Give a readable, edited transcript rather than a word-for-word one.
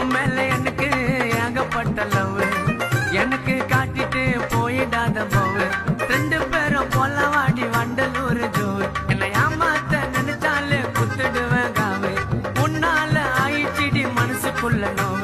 உன் மேல எனக்கு ஏகப்பட்ட லவ், எனக்கு காட்டிட்டு போயிடாத போவு. ரெண்டு பேரும் போல வாடி வண்டலூர் ஜோர். என்னை ஏமாத்த நினைச்சாலே குத்துடுவேன் காவு. உன்னால ஆயிடுச்சிடி மனசுக்குள்ள நோவு.